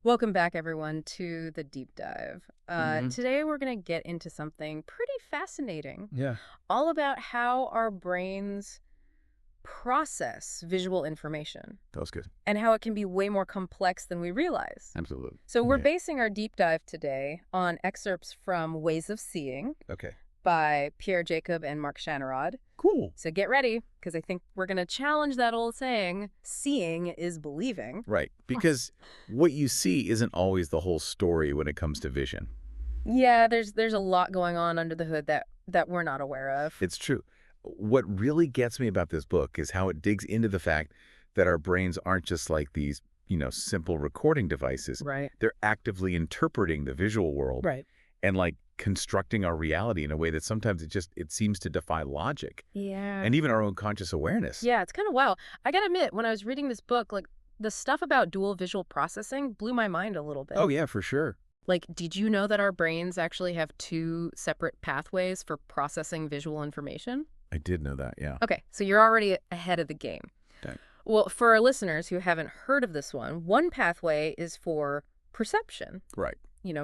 Welcome back, everyone, to the deep dive. Hmm. Today, we're going to get into something pretty fascinating, Yeah, all about how our brains process visual information that was good. and how it can be way more complex than we realize. Absolutely. So, we're Yeah. basing our deep dive today on excerpts from Ways of Seeing Okay. by Pierre Jacob and Marc Jeannerod. Cool. So, get ready, because I think we're going to challenge that old saying, seeing is believing. Right. Because what you see isn't always the whole story when it comes to vision. Yeah, there's a lot going on under the hood that we're not aware of. It's true. What really gets me about this book is how it digs into the fact that our brains aren't just like these, simple recording devices. Right. They're actively interpreting the visual world Right. and like constructing our reality in a way that sometimes it seems to defy logic Yeah. and even our own conscious awareness. Yeah, it's kind of wild. I gotta admit, when I was reading this book, like the stuff about dual visual processing blew my mind a little bit. Oh, yeah, for sure. Like, did you know that our brains actually have two separate pathways for processing visual information? I did know that. Yeah. Okay, so you're already ahead of the game. Dang. Well, for our listeners who haven't heard of this one pathway is for perception, Right.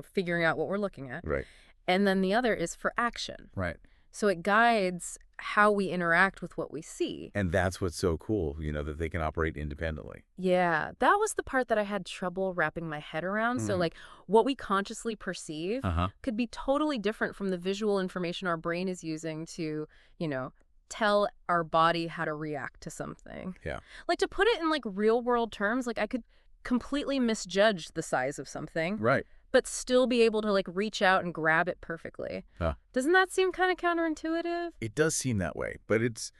figuring out what we're looking at. Right. And then the other is for action. Right. So it guides how we interact with what we see. And that's what's so cool, that they can operate independently. Yeah, that was the part that I had trouble wrapping my head around. So, Mhm. like, what we consciously perceive Uh-huh. could be totally different from the visual information our brain is using to, you know, tell our body how to react to something. Yeah. Like, to put it in, like, real world terms, like, I could completely misjudge the size of something, Right. but still be able to, like, reach out and grab it perfectly. Huh. Doesn't that seem kind of counterintuitive? It does seem that way, but it's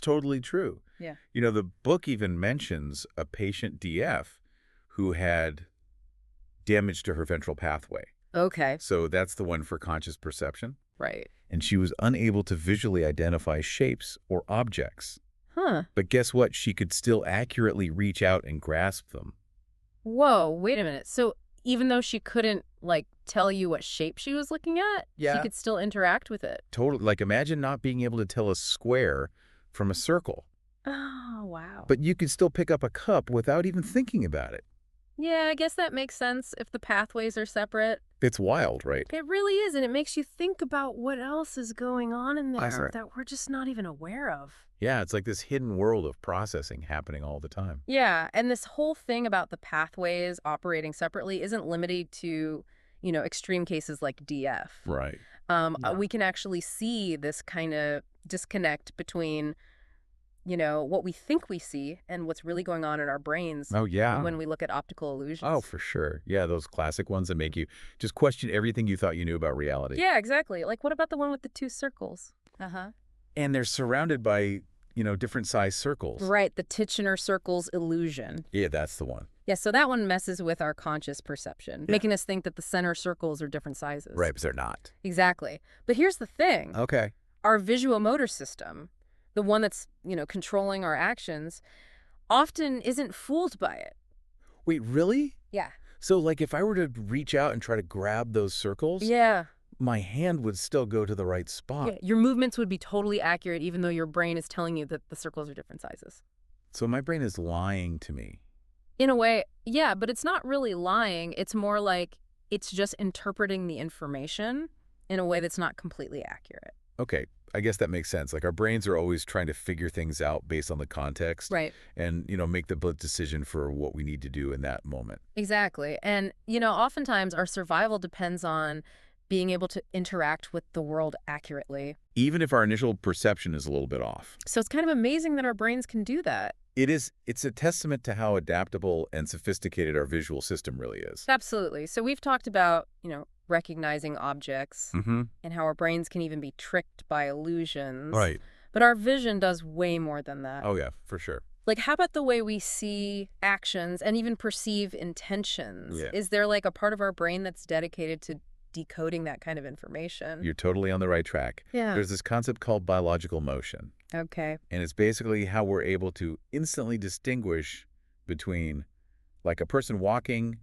totally true. Yeah. The book even mentions a patient DF who had damage to her ventral pathway. Okay. So that's the one for conscious perception. Right. And she was unable to visually identify shapes or objects. Huh. But guess what? She could still accurately reach out and grasp them. Whoa, wait a minute. So even though she couldn't, like, tell you what shape she was looking at, she Yeah. could still interact with it. Totally. Like, imagine not being able to tell a square from a circle. Oh, wow. But you could still pick up a cup without even thinking about it. Yeah, I guess that makes sense if the pathways are separate. It's wild, right? It really is, and it makes you think about what else is going on in I there heard. that we're just not even aware of. Yeah, it's like this hidden world of processing happening all the time. Yeah, and this whole thing about the pathways operating separately isn't limited to, extreme cases like DF. Right. Yeah. We can actually see this kind of disconnect between what we think we see and what's really going on in our brains Oh, yeah. when we look at optical illusions. Oh, for sure. Yeah, those classic ones that make you just question everything you thought you knew about reality. Yeah, exactly. Like, what about the one with the two circles? Uh-huh. And they're surrounded by, different size circles. Right, the Titchener circles illusion. Yeah, that's the one. Yeah, so that one messes with our conscious perception, Yeah. making us think that the center circles are different sizes. Right, because they're not. Exactly. But here's the thing. Okay. Our visuomotor system, the one that's, controlling our actions, often isn't fooled by it. Wait, really? Yeah. So, like, if I were to reach out and try to grab those circles, Yeah. my hand would still go to the right spot. Yeah, your movements would be totally accurate even though your brain is telling you that the circles are different sizes. So my brain is lying to me. In a way, yeah, but it's not really lying. It's more like it's just interpreting the information in a way that's not completely accurate. Okay, I guess that makes sense. Like, our brains are always trying to figure things out based on the context. Right. And, make the decision for what we need to do in that moment. Exactly. And, oftentimes our survival depends on being able to interact with the world accurately. Even if our initial perception is a little bit off. So it's kind of amazing that our brains can do that. It's a testament to how adaptable and sophisticated our visual system really is. Absolutely. So we've talked about, recognizing objects Mm-hmm. and how our brains can even be tricked by illusions. Right. But our vision does way more than that. Oh, yeah, for sure. Like, how about the way we see actions and even perceive intentions? Yeah. Is there, like, a part of our brain that's dedicated to decoding that kind of information? You're totally on the right track. Yeah. There's this concept called biological motion. Okay. And it's basically how we're able to instantly distinguish between, like, a person walking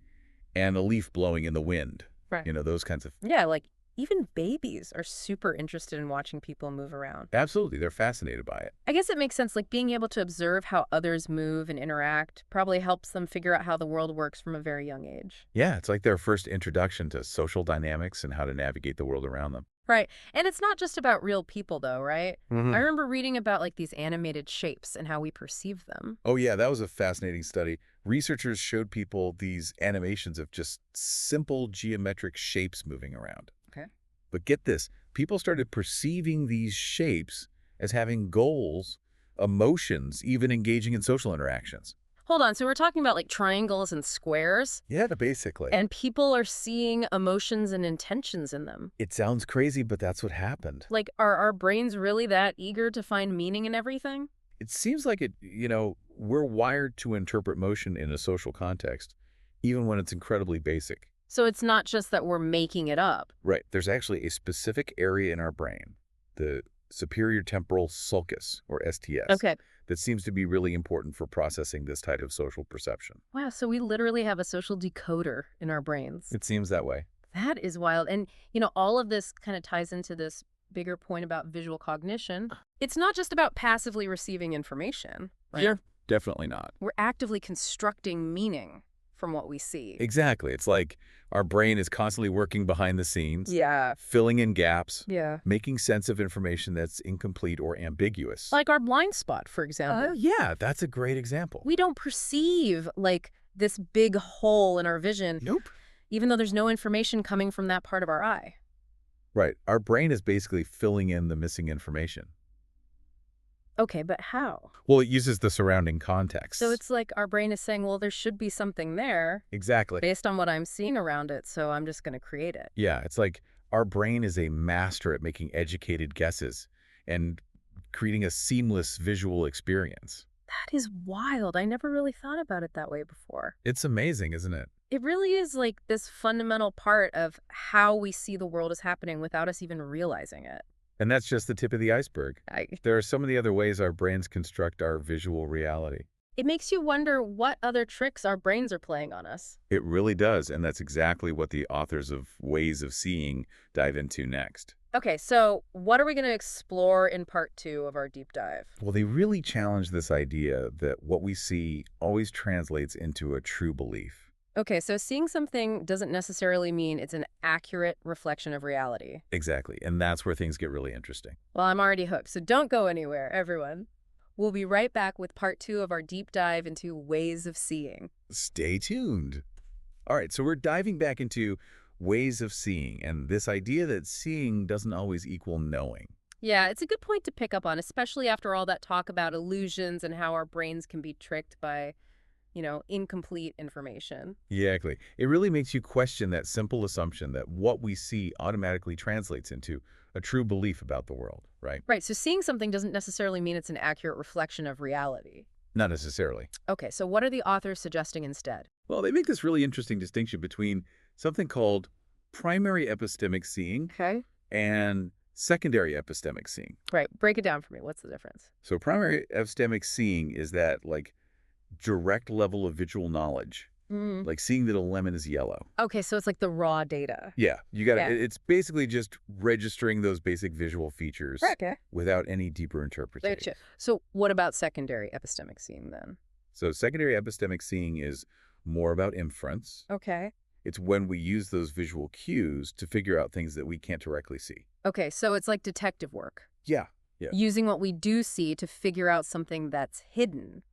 and a leaf blowing in the wind. Right. Those kinds of... Yeah, like even babies are super interested in watching people move around. Absolutely. They're fascinated by it. I guess it makes sense, like being able to observe how others move and interact probably helps them figure out how the world works from a very young age. Yeah, it's like their first introduction to social dynamics and how to navigate the world around them. Right. And it's not just about real people, though, right? I Hmm. remember reading about like these animated shapes and how we perceive them. Oh, yeah, that was a fascinating study. Researchers showed people these animations of just simple geometric shapes moving around. Okay. But get this, people started perceiving these shapes as having goals, emotions, even engaging in social interactions. Hold on. So we're talking about like triangles and squares, Yeah, basically. and people are seeing emotions and intentions in them. It sounds crazy, but that's what happened. Like, are our brains really that eager to find meaning in everything? It seems like we're wired to interpret motion in a social context, even when it's incredibly basic. So it's not just that we're making it up. Right. There's actually a specific area in our brain, the superior temporal sulcus, or STS, Okay. that seems to be really important for processing this type of social perception. Wow. So we literally have a social decoder in our brains. It seems that way. That is wild. And, all of this kind of ties into this bigger point about visual cognition. It's not just about passively receiving information, right? Yeah. Definitely not. We're actively constructing meaning from what we see. Exactly. It's like our brain is constantly working behind the scenes, Yeah. filling in gaps, Yeah. making sense of information that's incomplete or ambiguous. Like our blind spot, for example. Yeah, that's a great example. We don't perceive like this big hole in our vision, Nope. even though there's no information coming from that part of our eye. Right. Our brain is basically filling in the missing information. Okay, but how? Well, it uses the surrounding context. So it's like our brain is saying, well, there should be something there Exactly. based on what I'm seeing around it, so I'm just going to create it. Yeah, it's like our brain is a master at making educated guesses and creating a seamless visual experience. That is wild. I never really thought about it that way before. It's amazing, isn't it? It really is like this fundamental part of how we see the world is happening without us even realizing it. And that's just the tip of the iceberg. I, There are so many other ways our brains construct our visual reality. It makes you wonder what other tricks our brains are playing on us. It really does, and that's exactly what the authors of Ways of Seeing dive into next. Okay, so what are we going to explore in part 2 of our deep dive? Well, they really challenge this idea that what we see always translates into a true belief. Okay, so seeing something doesn't necessarily mean it's an accurate reflection of reality. Exactly, and that's where things get really interesting. Well, I'm already hooked, so don't go anywhere, everyone. We'll be right back with part 2 of our deep dive into Ways of Seeing. Stay tuned. All right, so we're diving back into Ways of Seeing, and this idea that seeing doesn't always equal knowing. Yeah, it's a good point to pick up on, especially after all that talk about illusions and how our brains can be tricked by incomplete information. Exactly. It really makes you question that simple assumption that what we see automatically translates into a true belief about the world, right? Right, so seeing something doesn't necessarily mean it's an accurate reflection of reality. Not necessarily. Okay, so what are the authors suggesting instead? Well, they make this really interesting distinction between something called primary epistemic seeing Okay. and secondary epistemic seeing. Right, break it down for me. What's the difference? So primary epistemic seeing is that direct level of visual knowledge, Mm. like seeing that a lemon is yellow. Okay, so it's like the raw data. Yeah, you got Yeah. to It's basically just registering those basic visual features Okay. without any deeper interpretation. Gotcha. So what about secondary epistemic seeing then? So secondary epistemic seeing is more about inference. Okay. It's when we use those visual cues to figure out things that we can't directly see. Okay, so it's like detective work. Yeah, yeah. Using what we do see to figure out something that's hidden.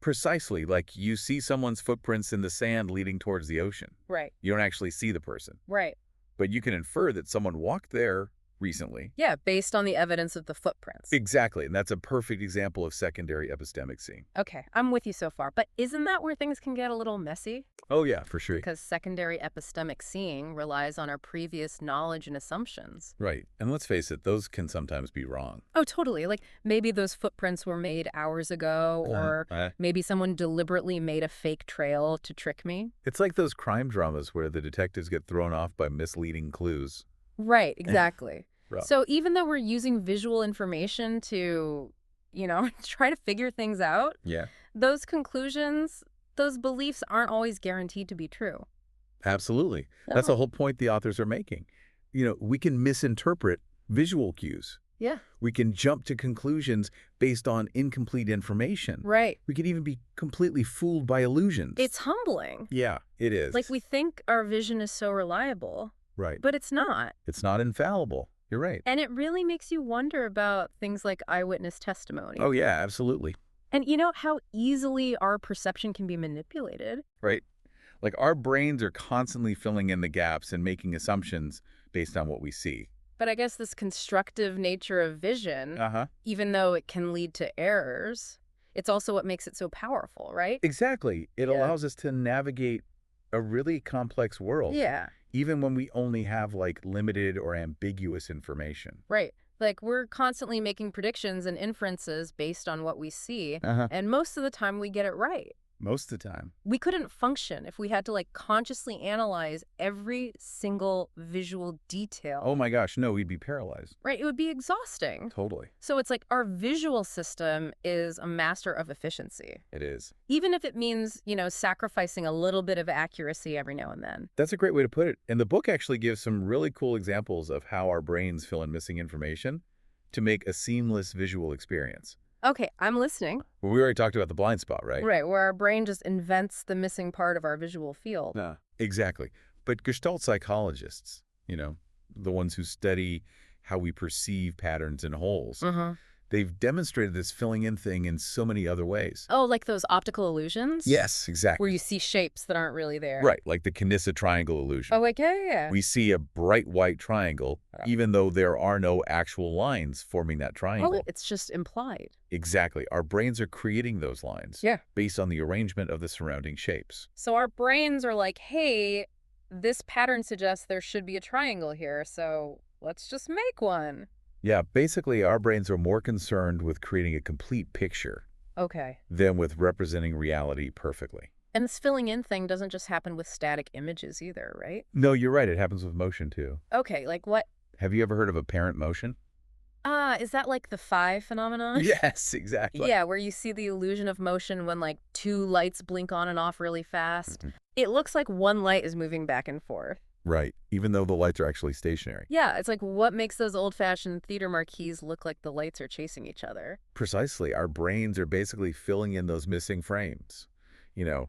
Precisely, like you see someone's footprints in the sand leading towards the ocean. Right. You don't actually see the person, Right. but you can infer that someone walked there recently. Yeah, based on the evidence of the footprints. Exactly, and that's a perfect example of secondary epistemic seeing. Okay, I'm with you so far. But isn't that where things can get a little messy? Oh yeah, for sure. Because secondary epistemic seeing relies on our previous knowledge and assumptions. Right, and let's face it, those can sometimes be wrong. Oh, totally. Like maybe those footprints were made hours ago, or maybe someone deliberately made a fake trail to trick me. It's like those crime dramas where the detectives get thrown off by misleading clues. Right, exactly. Rough. So even though we're using visual information to, try to figure things out, Yeah, those conclusions, those beliefs aren't always guaranteed to be true. absolutely. That's the whole point the authors are making. we can misinterpret visual cues. Yeah. We can jump to conclusions based on incomplete information. Right. We can even be completely fooled by illusions. It's humbling. Yeah, it is. Like, we think our vision is so reliable, Right. but it's not. It's not infallible. You're right. And it really makes you wonder about things like eyewitness testimony. Oh, yeah, absolutely. And how easily our perception can be manipulated. Right. Like our brains are constantly filling in the gaps and making assumptions based on what we see. But I guess this constructive nature of vision, Uh-huh. even though it can lead to errors, it's also what makes it so powerful, right? Exactly. It Yeah. allows us to navigate a really complex world. Yeah, Even when we only have like limited or ambiguous information. right. Like, we're constantly making predictions and inferences based on what we see, Uh-huh. and most of the time we get it right. Most of the time. We couldn't function if we had to, like, consciously analyze every single visual detail. Oh my gosh, no, we'd be paralyzed. Right? It would be exhausting. Totally. So it's like our visual system is a master of efficiency, It is. even if it means, sacrificing a little bit of accuracy every now and then. That's a great way to put it. And the book actually gives some really cool examples of how our brains fill in missing information to make a seamless visual experience. Okay, I'm listening. Well, we already talked about the blind spot, right? Right, where our brain just invents the missing part of our visual field. Yeah. Exactly. But Gestalt psychologists, the ones who study how we perceive patterns and wholes, they've demonstrated this filling in thing in so many other ways. Oh, like those optical illusions? Yes, exactly. Where you see shapes that aren't really there. Right, like the Canissa triangle illusion. Oh, like, yeah. We see a bright white triangle, even though there are no actual lines forming that triangle. Oh, it's just implied. Exactly. Our brains are creating those lines Yeah. based on the arrangement of the surrounding shapes. So our brains are like, hey, this pattern suggests there should be a triangle here, so let's just make one. Yeah, basically, our brains are more concerned with creating a complete picture Okay. than with representing reality perfectly. And this filling in thing doesn't just happen with static images either, right? No, you're right. It happens with motion, too. Okay, like what? Have you ever heard of apparent motion? Is that like the phi phenomenon? Yes, exactly. Yeah, where you see the illusion of motion when like two lights blink on and off really fast. It looks like one light is moving back and forth. Right, even though the lights are actually stationary. Yeah, it's like what makes those old-fashioned theater marquees look like the lights are chasing each other? Precisely. Our brains are basically filling in those missing frames,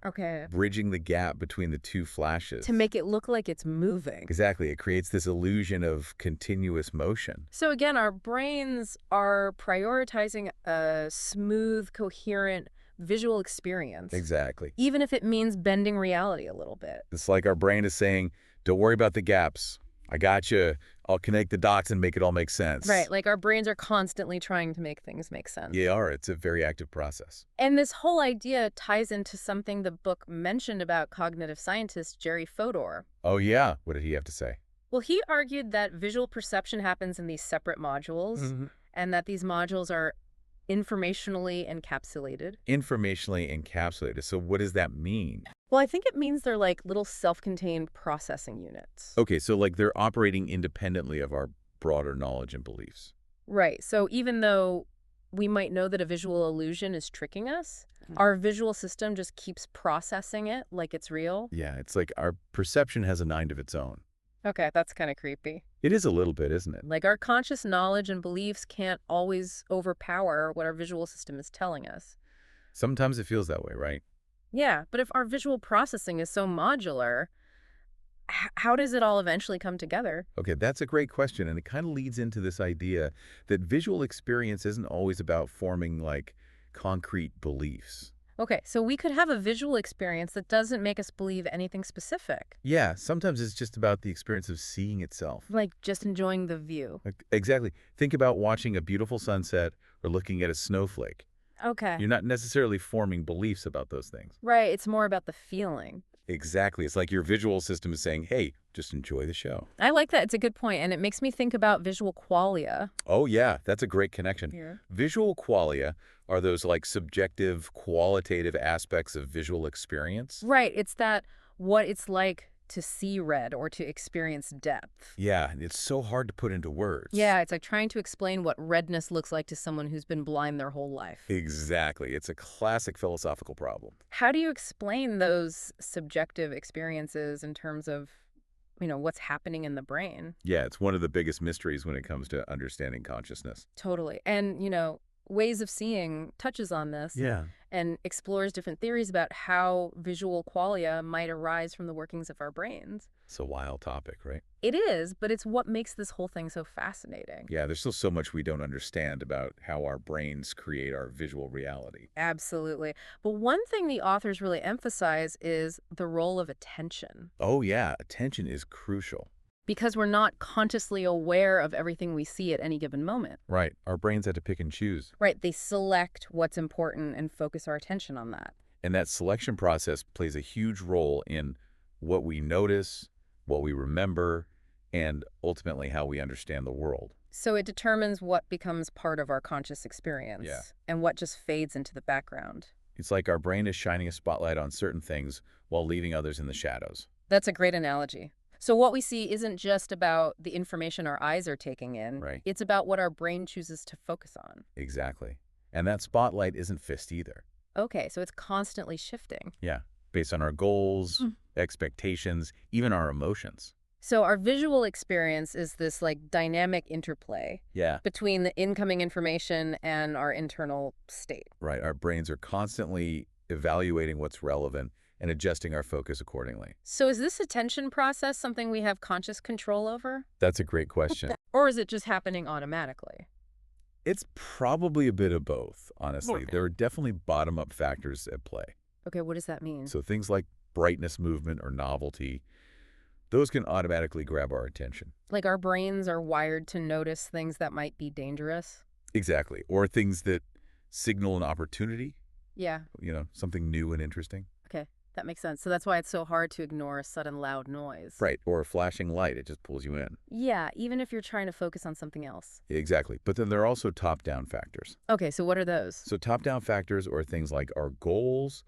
Okay. bridging the gap between the two flashes. To make it look like it's moving. Exactly. It creates this illusion of continuous motion. So again, our brains are prioritizing a smooth, coherent visual experience. Exactly. Even if it means bending reality a little bit. It's like our brain is saying, don't worry about the gaps. I got you. I'll connect the dots and make it all make sense. Right, like our brains are constantly trying to make things make sense. They are. It's a very active process. And this whole idea ties into something the book mentioned about cognitive scientist Jerry Fodor. Oh, yeah. What did he have to say? Well, he argued that visual perception happens in these separate modules, and that these modules are informationally encapsulated. Informationally encapsulated. So what does that mean? Well, I think it means they're like little self-contained processing units. Okay, so like they're operating independently of our broader knowledge and beliefs. Right. So even though we might know that a visual illusion is tricking us, our visual system just keeps processing it like it's real. Yeah, it's like our perception has a mind of its own. Okay, that's kind of creepy. It is a little bit, isn't it? Like our conscious knowledge and beliefs can't always overpower what our visual system is telling us. Sometimes it feels that way, right? Yeah, but if our visual processing is so modular, how does it all eventually come together? Okay, that's a great question, and it kind of leads into this idea that visual experience isn't always about forming, like, concrete beliefs. Okay, so we could have a visual experience that doesn't make us believe anything specific. Yeah, sometimes it's just about the experience of seeing itself. Like just enjoying the view. Exactly. Think about watching a beautiful sunset or looking at a snowflake. Okay. You're not necessarily forming beliefs about those things. Right, it's more about the feeling. Exactly. It's like your visual system is saying, hey, just enjoy the show. I like that. It's a good point, and it makes me think about visual qualia. Oh, yeah, that's a great connection. Here. Visual qualia are those like subjective, qualitative aspects of visual experience. Right, it's that what it's like to see red or to experience depth. Yeah, it's so hard to put into words. Yeah, it's like trying to explain what redness looks like to someone who's been blind their whole life. Exactly. It's a classic philosophical problem. How do you explain those subjective experiences in terms of what's happening in the brain. Yeah, it's one of the biggest mysteries when it comes to understanding consciousness. Totally. And, Ways of Seeing touches on this Yeah. and explores different theories about how visual qualia might arise from the workings of our brains. It's a wild topic, right? It is, but it's what makes this whole thing so fascinating. Yeah, there's still so much we don't understand about how our brains create our visual reality. Absolutely. But one thing the authors really emphasize is the role of attention. Oh, yeah, attention is crucial. Because we're not consciously aware of everything we see at any given moment. Right. Our brains have to pick and choose. Right. They select what's important and focus our attention on that. And that selection process plays a huge role in what we notice, what we remember, and ultimately how we understand the world. So it determines what becomes part of our conscious experience. Yeah. And what just fades into the background. It's like our brain is shining a spotlight on certain things while leaving others in the shadows. That's a great analogy. So what we see isn't just about the information our eyes are taking in. Right. It's about what our brain chooses to focus on. Exactly. And that spotlight isn't fixed either. Okay, so it's constantly shifting. Yeah. Based on our goals, expectations, even our emotions. So our visual experience is this dynamic interplay Yeah. between the incoming information and our internal state. Right. Our brains are constantly evaluating what's relevant and adjusting our focus accordingly. So is this attention process something we have conscious control over? That's a great question. Or is it just happening automatically? It's probably a bit of both, honestly. Okay. There are definitely bottom-up factors at play. Okay, what does that mean? So things like brightness, movement, or novelty, those can automatically grab our attention. Like our brains are wired to notice things that might be dangerous? Exactly. Or things that signal an opportunity, Yeah. something new and interesting. Okay, that makes sense. So that's why it's so hard to ignore a sudden loud noise. Right. Or a flashing light, it just pulls you in. Yeah, even if you're trying to focus on something else. Exactly. But then there are also top-down factors. Okay, so what are those? So top-down factors are things like our goals,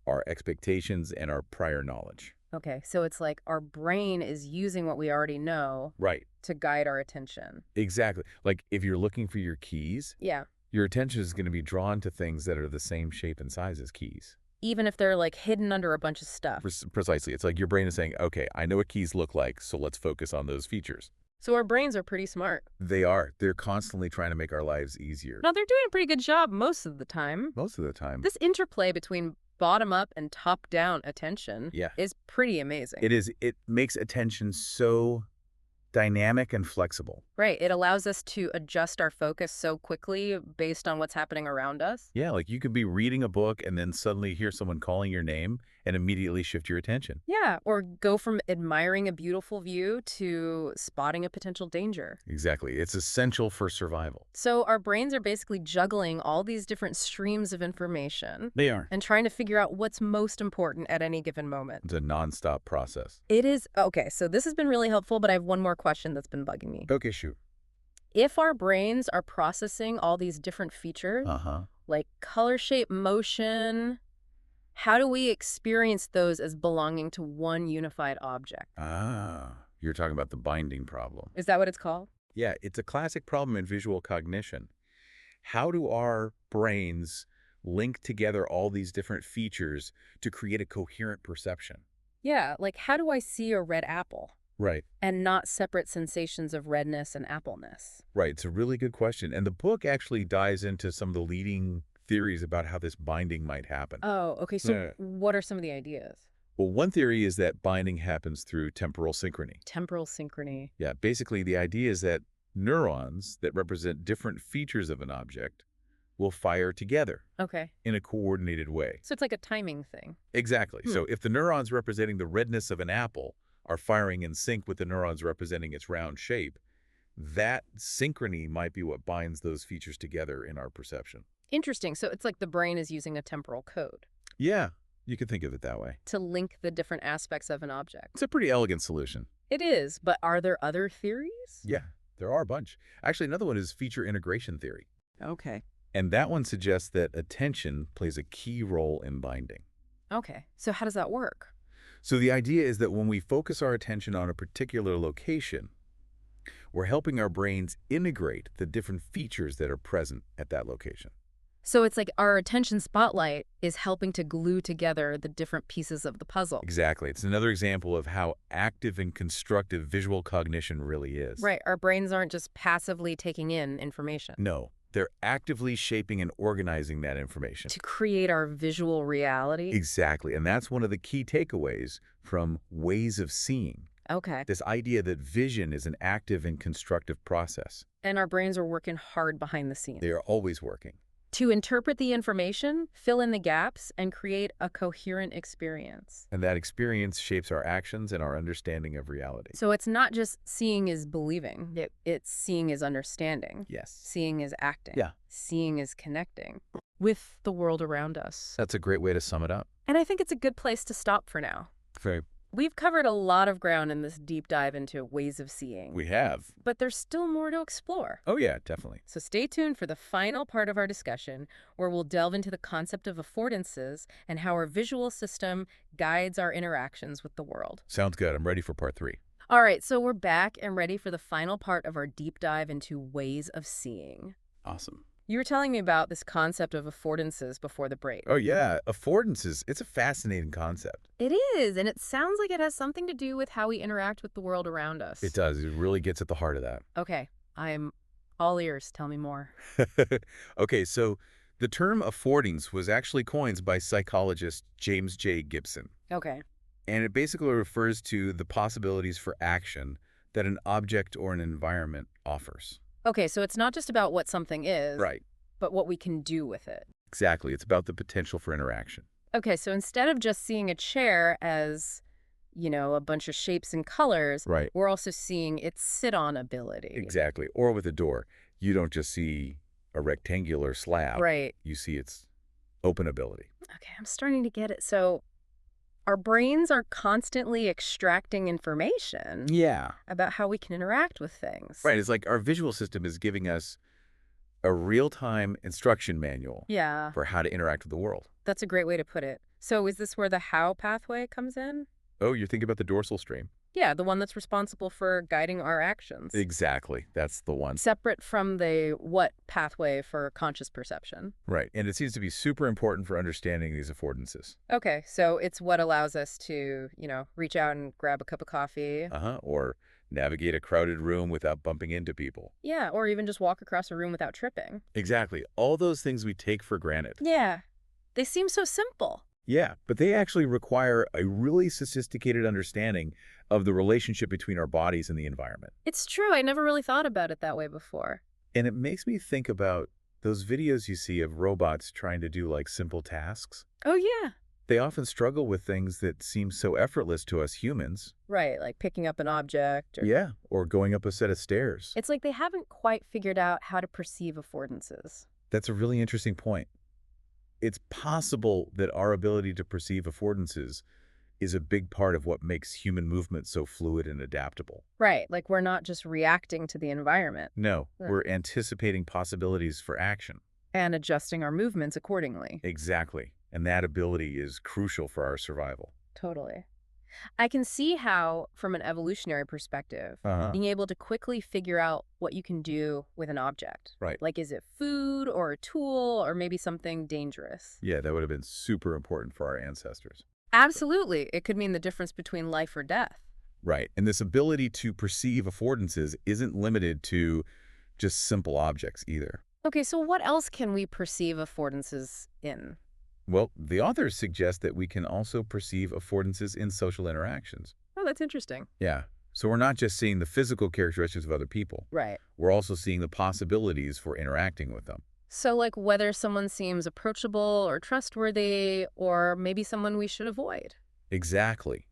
our expectations, and our prior knowledge. Okay, so it's like our brain is using what we already know Right. to guide our attention. Exactly. Like if you're looking for your keys, Yeah, your attention is going to be drawn to things that are the same shape and size as keys. even if they're hidden under a bunch of stuff. Precisely. It's like your brain is saying, okay, I know what keys look like, so let's focus on those features. So our brains are pretty smart. They are. They're constantly trying to make our lives easier. Now, they're doing a pretty good job most of the time. Most of the time. This interplay between bottom-up and top-down attention is pretty amazing. It is. It makes attention so dynamic and flexible. Right. It allows us to adjust our focus so quickly based on what's happening around us. Yeah, like you could be reading a book and then suddenly hear someone calling your name and immediately shift your attention. Yeah, or go from admiring a beautiful view to spotting a potential danger. Exactly. It's essential for survival. So our brains are basically juggling all these different streams of information They are. and trying to figure out what's most important at any given moment. It's a nonstop process. It is. Okay, so this has been really helpful, but I have one more question that's been bugging me. Okay, shoot. If our brains are processing all these different features, like color, shape, motion, how do we experience those as belonging to one unified object? You're talking about the binding problem. Is that what it's called? Yeah, it's a classic problem in visual cognition. How do our brains link together all these different features to create a coherent perception? Yeah, like how do I see a red apple? Right. And not separate sensations of redness and appleness? Right. It's a really good question. And the book actually dives into some of the leading theories about how this binding might happen. Oh, okay. So what are some of the ideas? Well, one theory is that binding happens through temporal synchrony. Temporal synchrony. Yeah, basically the idea is that neurons that represent different features of an object will fire together in a coordinated way. So it's like a timing thing. Exactly. So if the neurons representing the redness of an apple are firing in sync with the neurons representing its round shape, that synchrony might be what binds those features together in our perception. Interesting. So it's like the brain is using a temporal code. Yeah, you could think of it that way. To link the different aspects of an object. It's a pretty elegant solution. It is, but are there other theories? Yeah, there are a bunch. Actually, another one is feature integration theory. Okay. And that one suggests that attention plays a key role in binding. Okay. So how does that work? So the idea is that when we focus our attention on a particular location, we're helping our brains integrate the different features that are present at that location. So it's like our attention spotlight is helping to glue together the different pieces of the puzzle. Exactly. It's another example of how active and constructive visual cognition really is. Right. Our brains aren't just passively taking in information. No, they're actively shaping and organizing that information. To create our visual reality? Exactly. And that's one of the key takeaways from ways of seeing. Okay. This idea that vision is an active and constructive process. And our brains are working hard behind the scenes. They are always working. To interpret the information, fill in the gaps, and create a coherent experience. And that experience shapes our actions and our understanding of reality. So it's not just seeing is believing. It's seeing is understanding. Yes. Seeing is acting. Yeah. Seeing is connecting with the world around us. That's a great way to sum it up. And I think it's a good place to stop for now. Very. We've covered a lot of ground in this deep dive into ways of seeing. We have. But there's still more to explore. Oh, yeah, definitely. So stay tuned for the final part of our discussion, where we'll delve into the concept of affordances and how our visual system guides our interactions with the world. Sounds good. I'm ready for part 3. All right, so we're back and ready for the final part of our deep dive into ways of seeing. Awesome. You were telling me about this concept of affordances before the break. Oh, yeah. Affordances. It's a fascinating concept. It is, and it sounds like it has something to do with how we interact with the world around us. It does. It really gets at the heart of that. Okay, I'm all ears. Tell me more. Okay, so the term affordance was actually coined by psychologist James J. Gibson. Okay. And it basically refers to the possibilities for action that an object or an environment offers. Okay, so it's not just about what something is, Right. but what we can do with it. Exactly. It's about the potential for interaction. Okay, so instead of just seeing a chair as, a bunch of shapes and colors, Right. we're also seeing its sit-on ability. Exactly. Or with a door, you don't just see a rectangular slab. Right. You see its open ability. Okay, I'm starting to get it. So our brains are constantly extracting information Yeah. about how we can interact with things. Right. It's like our visual system is giving us a real-time instruction manual Yeah, for how to interact with the world. that's a great way to put it. So is this where the how pathway comes in? Oh, you're thinking about the dorsal stream. Yeah, the one that's responsible for guiding our actions. Exactly. That's the one. Separate from the what pathway for conscious perception. Right. And it seems to be super important for understanding these affordances. Okay, so it's what allows us to, reach out and grab a cup of coffee. Or navigate a crowded room without bumping into people. Yeah, or even just walk across a room without tripping. Exactly. All those things we take for granted. Yeah, they seem so simple. Yeah, but they actually require a really sophisticated understanding of the relationship between our bodies and the environment. It's true, I never really thought about it that way before. And it makes me think about those videos you see of robots trying to do like simple tasks. Oh yeah. They often struggle with things that seem so effortless to us humans. Right, like picking up an object. Or going up a set of stairs. It's like they haven't quite figured out how to perceive affordances. That's a really interesting point. It's possible that our ability to perceive affordances is a big part of what makes human movement so fluid and adaptable. Right, like we're not just reacting to the environment. No, we're anticipating possibilities for action. And adjusting our movements accordingly. Exactly. And that ability is crucial for our survival. Totally. I can see how, from an evolutionary perspective, being able to quickly figure out what you can do with an object. Right. Like, is it food or a tool or maybe something dangerous? Yeah, that would have been super important for our ancestors. Absolutely. It could mean the difference between life or death. Right. And this ability to perceive affordances isn't limited to just simple objects either. Okay, so what else can we perceive affordances in? Well, the authors suggest that we can also perceive affordances in social interactions. Oh, that's interesting. Yeah. So we're not just seeing the physical characteristics of other people. Right. We're also seeing the possibilities for interacting with them. So like whether someone seems approachable or trustworthy, or maybe someone we should avoid. Exactly.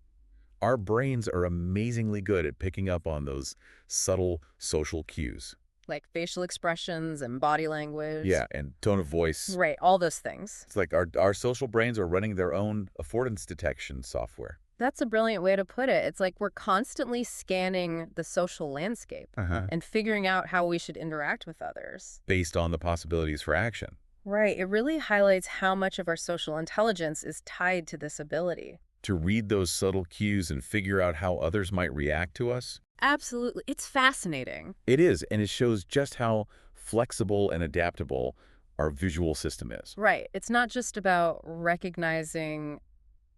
Our brains are amazingly good at picking up on those subtle social cues. Like facial expressions and body language. Yeah, and tone of voice. Right, all those things. It's like our social brains are running their own affordance detection software. That's a brilliant way to put it. It's like we're constantly scanning the social landscape and figuring out how we should interact with others. Based on the possibilities for action. Right, it really highlights how much of our social intelligence is tied to this ability. To read those subtle cues and figure out how others might react to us. Absolutely. It's fascinating. It is, and it shows just how flexible and adaptable our visual system is. Right. It's not just about recognizing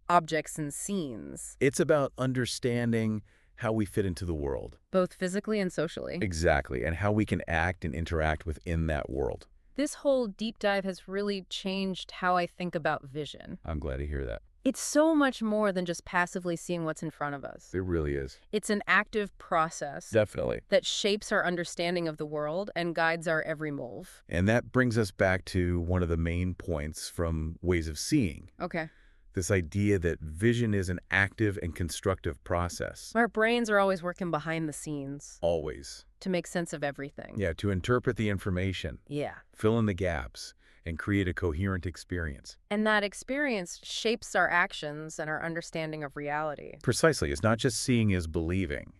objects and scenes, It's about understanding how we fit into the world. both physically and socially. Exactly, and how we can act and interact within that world. This whole deep dive has really changed how I think about vision. I'm glad to hear that. It's so much more than just passively seeing what's in front of us. It really is. It's an active process Definitely. that shapes our understanding of the world and guides our every move. And that brings us back to one of the main points from Ways of Seeing. Okay. This idea that vision is an active and constructive process. Our brains are always working behind the scenes Always. to make sense of everything. Yeah, to interpret the information, Yeah. fill in the gaps, and create a coherent experience. And that experience shapes our actions and our understanding of reality. Precisely. It's not just seeing is believing.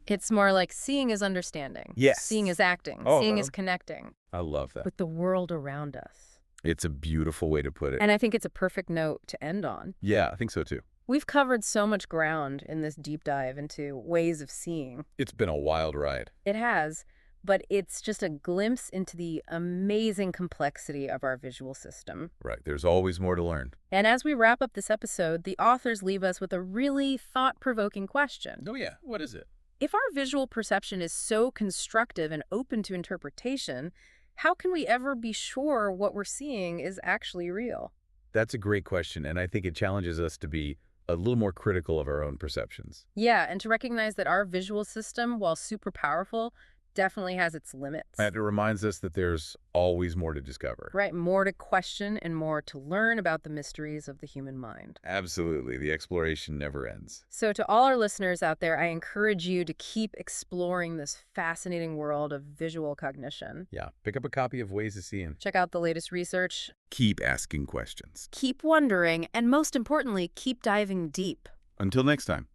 It's more like seeing is understanding. Yes. Seeing is acting. Oh, Seeing is connecting I love that. with the world around us. It's a beautiful way to put it. And I think it's a perfect note to end on. Yeah, I think so too. We've covered so much ground in this deep dive into ways of seeing. It's been a wild ride. It has, but it's just a glimpse into the amazing complexity of our visual system. Right. There's always more to learn. And as we wrap up this episode, the authors leave us with a really thought-provoking question. Oh, yeah. What is it? If our visual perception is so constructive and open to interpretation, how can we ever be sure what we're seeing is actually real? That's a great question, and I think it challenges us to be a little more critical of our own perceptions. Yeah, and to recognize that our visual system, while super powerful, definitely has its limits. And it reminds us that there's always more to discover. Right, more to question and more to learn about the mysteries of the human mind. Absolutely. The exploration never ends. So to all our listeners out there, I encourage you to keep exploring this fascinating world of visual cognition. Yeah. Pick up a copy of Ways of Seeing. Check out the latest research. Keep asking questions. Keep wondering, and most importantly, keep diving deep. Until next time.